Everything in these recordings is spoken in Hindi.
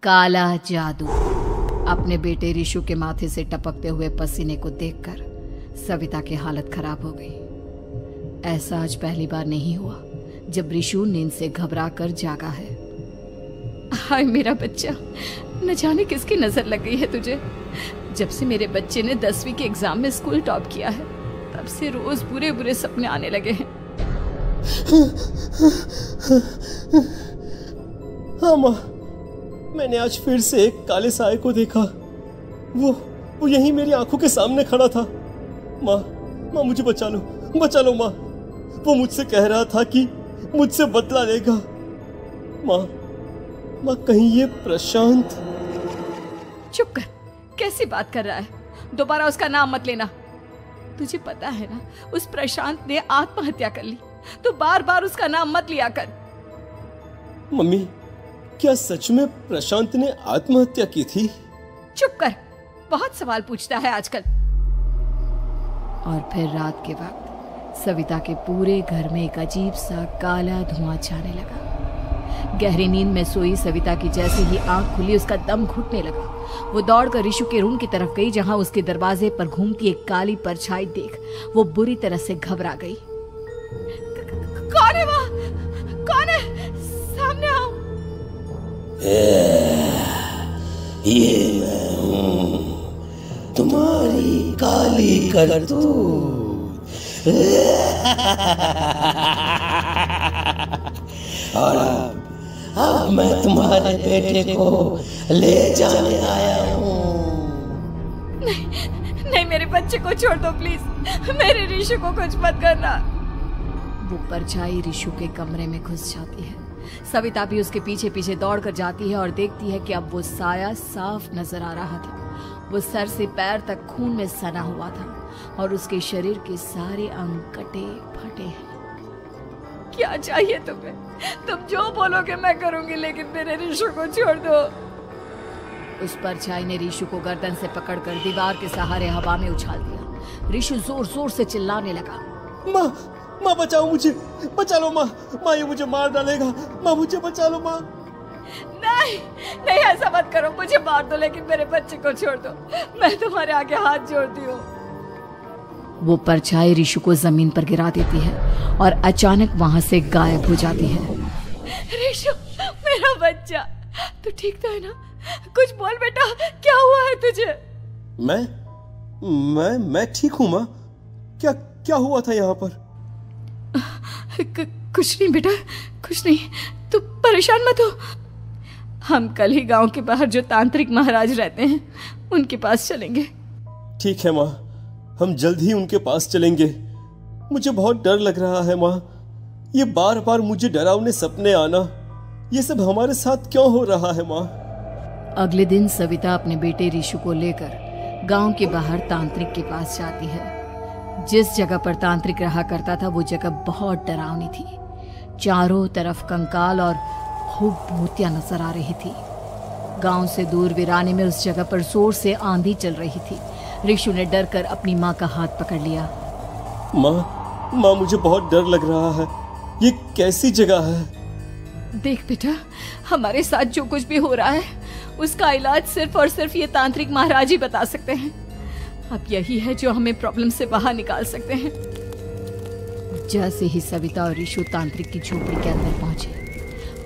काला जादू। अपने बेटे रिशु के माथे से टपकते हुए पसीने को देखकर सविता की हालत खराब हो गई। ऐसा आज पहली बार नहीं हुआ जब रिशु नींद से घबराकर जागा है। हाय मेरा बच्चा, न जाने किसकी नजर लग गई है तुझे। जब से मेरे बच्चे ने 10वीं के एग्जाम में स्कूल टॉप किया है तब से रोज बुरे बुरे सपने आने लगे हैं। हाँ माँ, मैंने आज फिर से एक काले साए को देखा। वो यहीं मेरी आंखों के सामने खड़ा था। माँ मुझे बचा लो माँ। वो मुझसे कह रहा था कि मुझसे बदला लेगा। माँ कहीं ये प्रशांत। चुप कर, कैसी बात कर रहा है? दोबारा उसका नाम मत लेना। तुझे पता है ना, उस प्रशांत ने आत्महत्या कर ली, तो बार बार उसका नाम मत लिया कर। मम्मी, क्या सच में प्रशांत ने आत्महत्या की थी? चुप कर, बहुत सवाल पूछता है आजकल। और फिर रात के वक्त सविता के पूरे घर में एक अजीब सा काला धुआं छाने लगा। गहरी नींद में सोई सविता की जैसे ही आंख खुली उसका दम घुटने लगा। वो दौड़कर रिशु के रूम की तरफ गई, जहां उसके दरवाजे पर घूमती एक काली परछाई देख वो बुरी तरह से घबरा गई। कौन है वहाँ? कौन है? सामने आओ। ये मैं हूँ, तुम्हारी काली करतूत। और अब मैं तुम्हारे बेटे को ले जाने आया हूँ। नहीं, मेरे बच्चे को छोड़ दो प्लीज। मेरे रिशु को कुछ मत करना। वो परछाई रिशु के कमरे में घुस जाती है। सविता भी उसके पीछे पीछे दौड़कर जाती है और देखती है कि अब वो साया साफ नजर आ रहा था। वो सर से पैर तक खून में सना हुआ था और उसके शरीर के सारे अंग कटे फटे हैं। क्या चाहिए तुम्हें? तुम जो बोलोगे मैं करूंगी, लेकिन मेरे रिशु को छोड़ दो। उस परछाई ने रिशु को गर्दन से पकड़कर दीवार के सहारे हवा में उछाल दिया। रिशु जोर जोर से चिल्लाने लगा। माँ बचाओ मुझे, बचा लो माँ, ये मुझे मार डालेगा। माँ मुझे बचा लो माँ। नहीं ऐसा मत करो, मुझे मार दो लेकिन मेरे बच्चे को छोड़ दो। मैं तुम्हारे आगे हाथ जोड़ती हूँ। वो परछाई रिशु को जमीन पर गिरा देती है और अचानक वहां से गायब हो जाती है। रिशु, मेरा बच्चा, तू ठीक तो है ना? कुछ बोल बेटा, क्या हुआ है तुझे? मैं ठीक हूँ माँ। क्या हुआ था यहाँ पर? कुछ नहीं बेटा, कुछ नहीं। तू परेशान मत हो। हम कल ही गांव के बाहर जो तांत्रिक महाराज रहते हैं उनके पास चलेंगे। ठीक है माँ, हम जल्द ही उनके पास चलेंगे। मुझे बहुत डर लग रहा है माँ। ये बार बार मुझे डरावने सपने आना, ये सब हमारे साथ क्यों हो रहा है माँ? अगले दिन सविता अपने बेटे रिशु को लेकर गांव के बाहर तांत्रिक के पास जाती है। जिस जगह पर तांत्रिक रहा करता था वो जगह बहुत डरावनी थी। चारों तरफ कंकाल और खूब भूतियां नजर आ रही थी। गांव से दूर वीराने में उस जगह पर जोर से आंधी चल रही थी। रिशु ने डर कर अपनी माँ का हाथ पकड़ लिया। माँ मुझे बहुत डर लग रहा है। ये कैसी जगह है? देख बेटा, हमारे साथ जो कुछ भी हो रहा है उसका इलाज सिर्फ और सिर्फ ये तांत्रिक महाराज ही बता सकते हैं। अब यही है जो हमें प्रॉब्लम से बाहर निकाल सकते हैं। जैसे ही सविता और रिशु तांत्रिक की झोपड़ी के अंदर पहुंचे,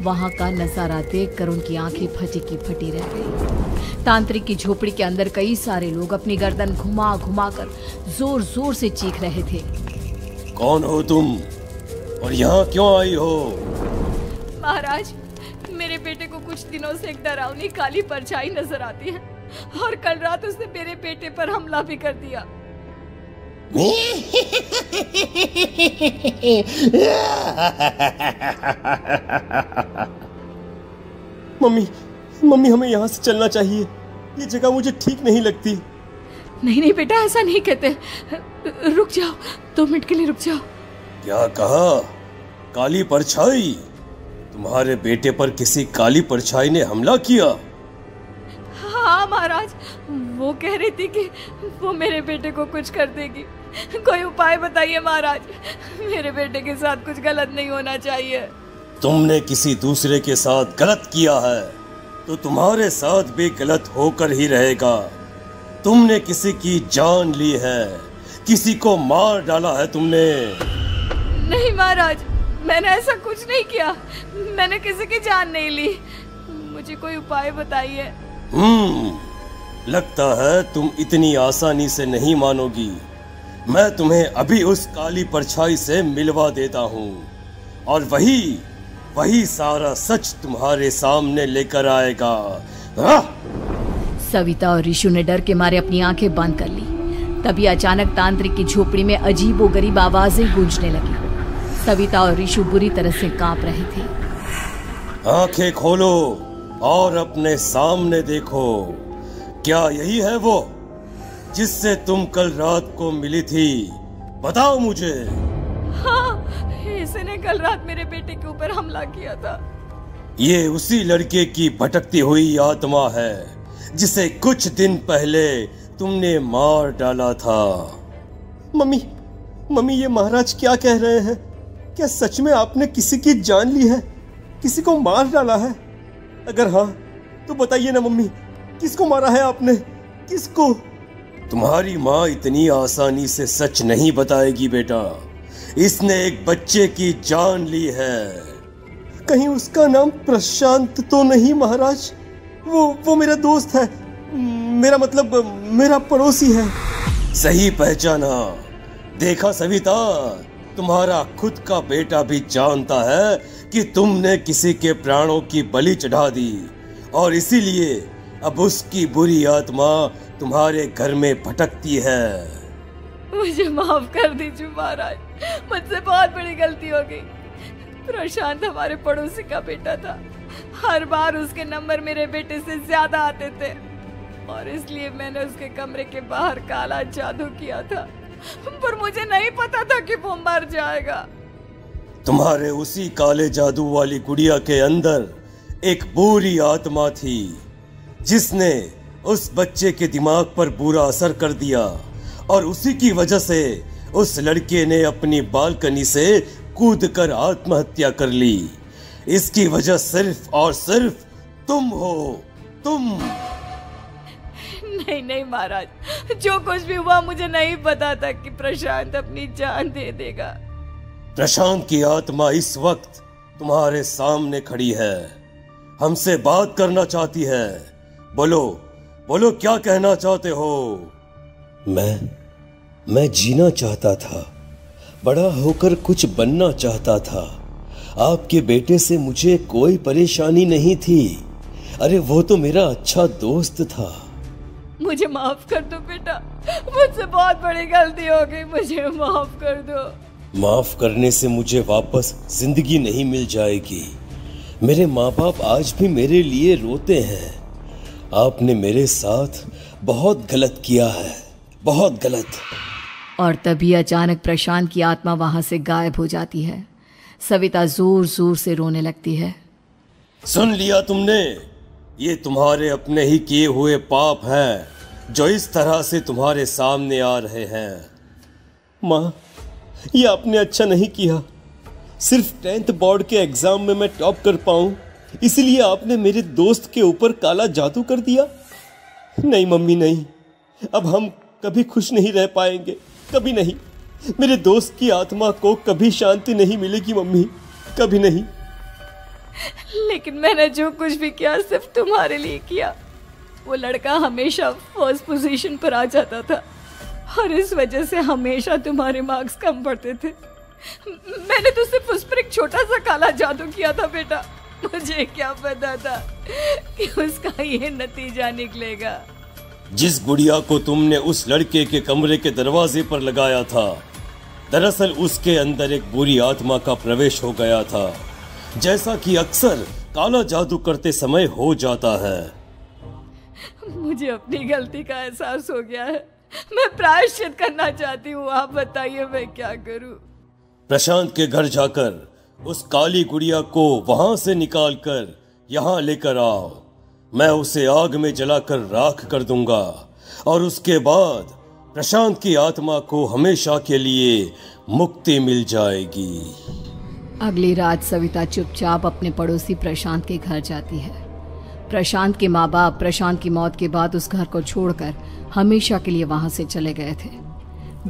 वहां का नजारा देखकर उनकी आंखें फटी की फटी रह गई। तांत्रिक की झोपड़ी के अंदर कई सारे लोग अपनी गर्दन घुमा घुमा कर जोर जोर से चीख रहे थे। कौन हो तुम और यहाँ क्यों आई हो? महाराज, मेरे बेटे को कुछ दिनों से एक डरावनी काली परछाई नजर आती है और कल रात उसने मेरे बेटे पर हमला भी कर दिया। मम्मी हमें यहाँ से चलना चाहिए। ये जगह मुझे ठीक नहीं लगती। नहीं बेटा, ऐसा नहीं कहते। रुक जाओ, 2 मिनट के लिए रुक जाओ। क्या कहा? काली परछाई? तुम्हारे बेटे पर किसी काली परछाई ने हमला किया? हाँ महाराज, वो कह रही थी कि वो मेरे बेटे को कुछ कर देगी। कोई उपाय बताइए महाराज, मेरे बेटे के साथ कुछ गलत नहीं होना चाहिए। तुमने किसी दूसरे के साथ गलत किया है। तो तुम्हारे साथ भी गलत होकर ही रहेगा। तुमने किसी की जान ली है, किसी को मार डाला है तुमने। नहीं महाराज, मैंने ऐसा कुछ नहीं किया। मैंने किसी की जान नहीं ली। मुझे कोई उपाय बताइए। लगता है तुम इतनी आसानी से नहीं मानोगी। मैं तुम्हें अभी उस काली परछाई से मिलवा देता हूँ और वही सारा सच तुम्हारे सामने लेकर आएगा। सविता और ऋषु ने डर के मारे अपनी आंखें बंद कर ली। तभी अचानक तांत्रिक की झोपड़ी में अजीबोगरीब आवाजें गूंजने लगी। सविता और ऋषु बुरी तरह से कांप रहे थे। आंखें खोलो और अपने सामने देखो। क्या यही है वो जिससे तुम कल रात को मिली थी? बताओ मुझे। हाँ, इसने कल रात मेरे बेटे के ऊपर हमला किया था। ये उसी लड़के की भटकती हुई आत्मा है जिसे कुछ दिन पहले तुमने मार डाला था। मम्मी ये महाराज क्या कह रहे हैं? क्या सच में आपने किसी की जान ली है, किसी को मार डाला है? अगर हाँ तो बताइए ना मम्मी, किसको मारा है आपने? किसको? तुम्हारी माँ इतनी आसानी से सच नहीं बताएगी बेटा। इसने एक बच्चे की जान ली है। कहीं उसका नाम प्रशांत तो नहीं महाराज? वो मेरा दोस्त है, मेरा मतलब मेरा पड़ोसी है। सही पहचाना। देखा सविता, तुम्हारा खुद का बेटा भी जानता है कि तुमने किसी के प्राणों की बलि चढ़ा दी और इसीलिए अब उसकी बुरी आत्मा तुम्हारे घर में भटकती है। मुझे माफ कर दीजिए महाराज, मुझसे बहुत बड़ी गलती हो गई। प्रशांत हमारे पड़ोसी का बेटा था। हर बार उसके नंबर मेरे बेटे से ज्यादा आते थे और इसलिए मैंने उसके कमरे के बाहर काला जादू किया था, पर मुझे नहीं पता था कि वो मर जाएगा। तुम्हारे उसी काले जादू वाली गुड़िया के अंदर एक बुरी आत्मा थी जिसने उस बच्चे के दिमाग पर बुरा असर कर दिया और उसी की वजह से उस लड़के ने अपनी बालकनी से कूदकर आत्महत्या कर ली। इसकी वजह सिर्फ और सिर्फ तुम हो, तुम। नहीं महाराज, जो कुछ भी हुआ मुझे नहीं पता था कि प्रशांत अपनी जान दे देगा। प्रशांत की आत्मा इस वक्त तुम्हारे सामने खड़ी है, हमसे बात करना चाहती है। बोलो क्या कहना चाहते हो? मैं जीना चाहता था, बड़ा होकर कुछ बनना चाहता था। आपके बेटे से मुझे कोई परेशानी नहीं थी। अरे वो तो मेरा अच्छा दोस्त था। मुझे माफ कर दो बेटा, मुझसे बहुत बड़ी गलती हो गई, मुझे माफ कर दो। माफ करने से मुझे वापस जिंदगी नहीं मिल जाएगी। मेरे माँ बाप आज भी मेरे लिए रोते हैं। आपने मेरे साथ बहुत गलत किया है, बहुत गलत। और तभी अचानक प्रशांत की आत्मा वहां से गायब हो जाती है। सविता जोर जोर से रोने लगती है। सुन लिया तुमने? ये तुम्हारे अपने ही किए हुए पाप हैं जो इस तरह से तुम्हारे सामने आ रहे हैं। माँ, ये आपने अच्छा नहीं किया। सिर्फ 10th बोर्ड के एग्जाम में मैं टॉप कर पाऊं, इसलिए आपने मेरे दोस्त के ऊपर काला जादू कर दिया। नहीं मम्मी नहीं, अब हम कभी खुश नहीं रह पाएंगे, कभी नहीं। मेरे दोस्त की आत्मा को कभी शांति नहीं मिलेगी मम्मी, कभी नहीं। लेकिन मैंने जो कुछ भी किया सिर्फ तुम्हारे लिए किया। वो लड़का हमेशा फर्स्ट पोजीशन पर आ जाता था और इस वजह से हमेशा तुम्हारे मार्क्स कम पड़ते थे। मैंने तो सिर्फ उस पर एक छोटा सा काला जादू किया था बेटा। मुझे क्या पता था कि उसका ये नतीजा निकलेगा। जिस गुड़िया को तुमने उस लड़के के कमरे के दरवाजे पर लगाया था, दरअसल उसके अंदर एक बुरी आत्मा का प्रवेश हो गया था, जैसा कि अक्सर काला जादू करते समय हो जाता है। मुझे अपनी गलती का एहसास हो गया है। मैं प्रायश्चित करना चाहती हूँ। आप बताइए मैं क्या करूँ? प्रशांत के घर जाकर उस काली गुड़िया को वहां से निकालकर यहाँ लेकर आओ। मैं उसे आग में जलाकर राख कर दूंगा और उसके बाद प्रशांत की आत्मा को हमेशा के लिए मुक्ति मिल जाएगी। अगली रात सविता चुपचाप अपने पड़ोसी प्रशांत के घर जाती है। प्रशांत के माँ बाप प्रशांत की मौत के बाद उस घर को छोड़कर हमेशा के लिए वहां से चले गए थे।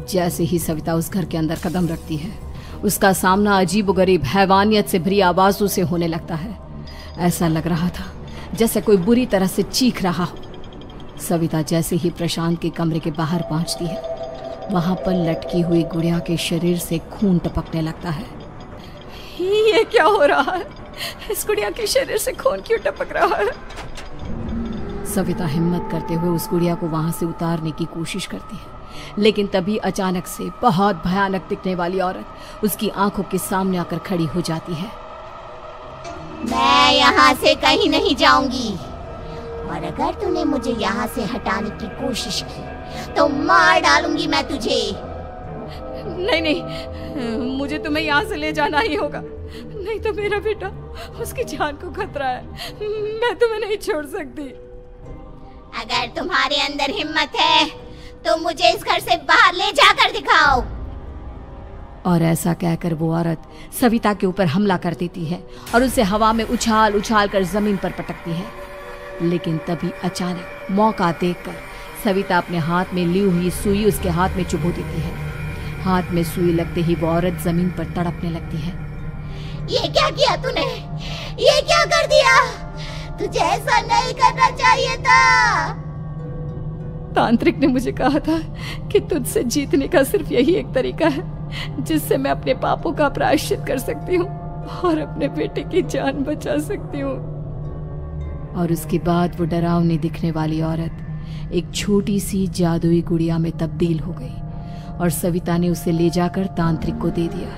जैसे ही सविता उस घर के अंदर कदम रखती है, उसका सामना अजीबोगरीब हैवानियत से भरी आवाजों से होने लगता है। ऐसा लग रहा था जैसे कोई बुरी तरह से चीख रहा हो। सविता जैसे ही प्रशांत के कमरे के बाहर पहुंचती है, वहां पर लटकी हुई गुड़िया के शरीर से खून टपकने लगता है। ये क्या हो रहा है? इस गुड़िया के शरीर से खून क्यों टपक रहा है? सविता हिम्मत करते हुए उस गुड़िया को वहां से उतारने की कोशिश करती है, लेकिन तभी अचानक से बहुत भयानक दिखने वाली औरत उसकी आंखों के सामने आकर खड़ी हो जाती है। मैं यहाँ से कहीं नहीं जाऊंगी, और अगर तूने मुझे यहाँ से हटाने की कोशिश की तो मार डालूंगी मैं तुझे। नहीं नहीं, मुझे तुम्हें यहाँ से ले जाना ही होगा, नहीं तो मेरा बेटा, उसकी जान को खतरा है। मैं तुम्हें नहीं छोड़ सकती। अगर तुम्हारे अंदर हिम्मत है तो मुझे इस घर से बाहर ले जाकर दिखाओ। और ऐसा कहकर वो औरत सविता के ऊपर हमला कर देती है और उसे हवा में उछाल उछाल कर जमीन पर पटकती है। लेकिन तभी अचानक मौका देखकर सविता अपने हाथ में ली हुई सुई उसके हाथ में चुभो देती है। हाथ में सुई लगते ही वो औरत जमीन पर तड़पने लगती है। ये क्या किया तूने? ये क्या कर दिया? तुझे ऐसा नहीं करना चाहिए था। तांत्रिक ने मुझे कहा था कि तुझसे जीतने का सिर्फ यही एक तरीका है जिससे मैं अपने पापों का प्रायश्चित कर सकती हूँ और अपने बेटे की जान बचा सकती हूँ। और उसके बाद वो डरावनी दिखने वाली औरत एक छोटी सी जादुई गुड़िया में तब्दील हो गई और सविता ने उसे ले जाकर तांत्रिक को दे दिया।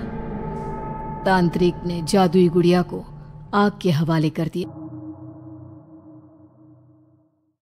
तांत्रिक ने जादुई गुड़िया को आग के हवाले कर दिया।